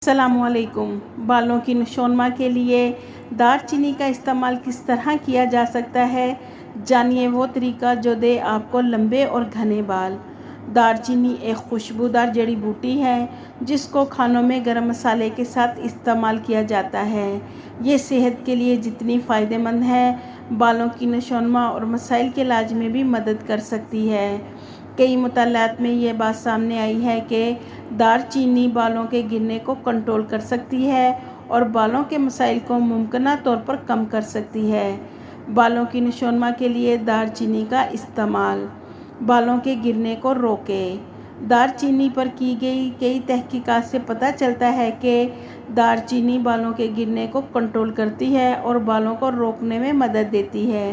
अस्सलामुअलैकुम। बालों की नशोनमा के लिए दारचीनी का इस्तेमाल किस तरह किया जा सकता है, जानिए वो तरीका जो दे आपको लंबे और घने बाल। दारचीनी एक खुशबूदार जड़ी बूटी है जिसको खानों में गरम मसाले के साथ इस्तेमाल किया जाता है। ये सेहत के लिए जितनी फ़ायदेमंद है, बालों की नशोनमा और मसाइल के इलाज में भी मदद कर सकती है। कई मुतालात में ये बात सामने आई है कि दारचीनी बालों के गिरने को कंट्रोल कर सकती है और बालों के मसाइल को मुमकिन तौर पर कम कर सकती है। बालों की नशोनमा के लिए दारचीनी का इस्तेमाल बालों के गिरने को रोके। दारचीनी पर की गई कई तहकीकात से पता चलता है कि दारचीनी बालों के गिरने को कंट्रोल करती है और बालों को रोकने में मदद देती है।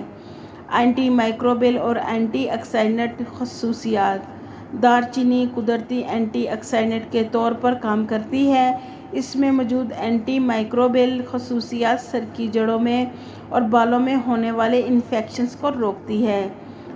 एंटी माइक्रोबियल और एंटी ऑक्सीडेंट खसूसियात। दारचीनी कुदरती एंटी ऑक्सीडेंट के तौर पर काम करती है। इसमें मौजूद एंटी माइक्रोबियल खसूसियात सर की जड़ों में और बालों में होने वाले इन्फेक्शंस को रोकती है।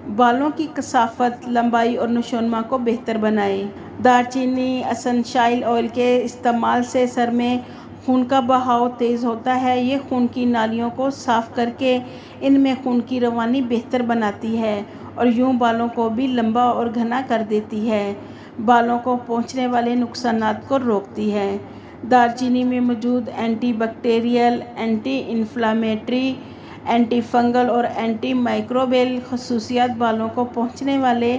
बालों की कसाफत, लंबाई और नशोनमा को बेहतर बनाए। दारचीनी एसेंशियल ऑयल के इस्तेमाल से सर में खून का बहाव तेज़ होता है। ये खून की नालियों को साफ़ करके इनमें खून की रवानी बेहतर बनाती है और यूं बालों को भी लंबा और घना कर देती है। बालों को पहुंचने वाले नुकसानात को रोकती है। दारचीनी में मौजूद anti bacterial, anti inflammatory, anti fungal और एंटी माइक्रोबियल खसूसियात बालों को पहुंचने वाले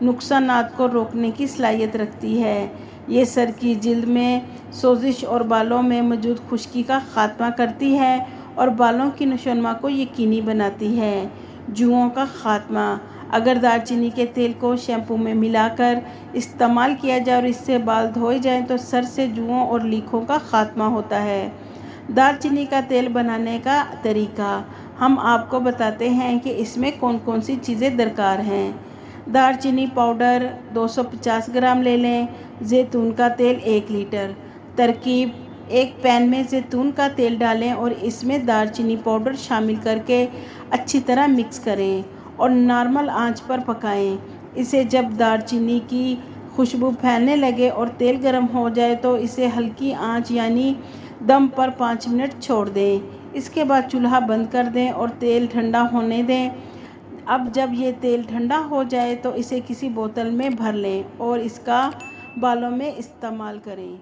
नुकसानात को रोकने की सलाहियत रखती है। ये सर की जिल्द में सोजिश और बालों में मौजूद खुश्की का ख़ात्मा करती है और बालों की नशोनमा को यकीनी बनाती है। जुओं का ख़ात्मा। अगर दारचीनी के तेल को शैम्पू में मिलाकर इस्तेमाल किया जाए और इससे बाल धोए जाएं तो सर से जुओं और लीखों का ख़ात्मा होता है। दारचीनी का तेल बनाने का तरीका हम आपको बताते हैं कि इसमें कौन कौन सी चीज़ें दरकार हैं। दारचीनी पाउडर 250 ग्राम ले लें। जैतून का तेल 1 लीटर। तरकीब: एक पैन में जैतून का तेल डालें और इसमें दारचीनी पाउडर शामिल करके अच्छी तरह मिक्स करें और नॉर्मल आंच पर पकाएं। इसे जब दारचीनी की खुशबू फैलने लगे और तेल गर्म हो जाए तो इसे हल्की आंच यानी दम पर 5 मिनट छोड़ दें। इसके बाद चूल्हा बंद कर दें और तेल ठंडा होने दें। अब जब ये तेल ठंडा हो जाए तो इसे किसी बोतल में भर लें और इसका बालों में इस्तेमाल करें।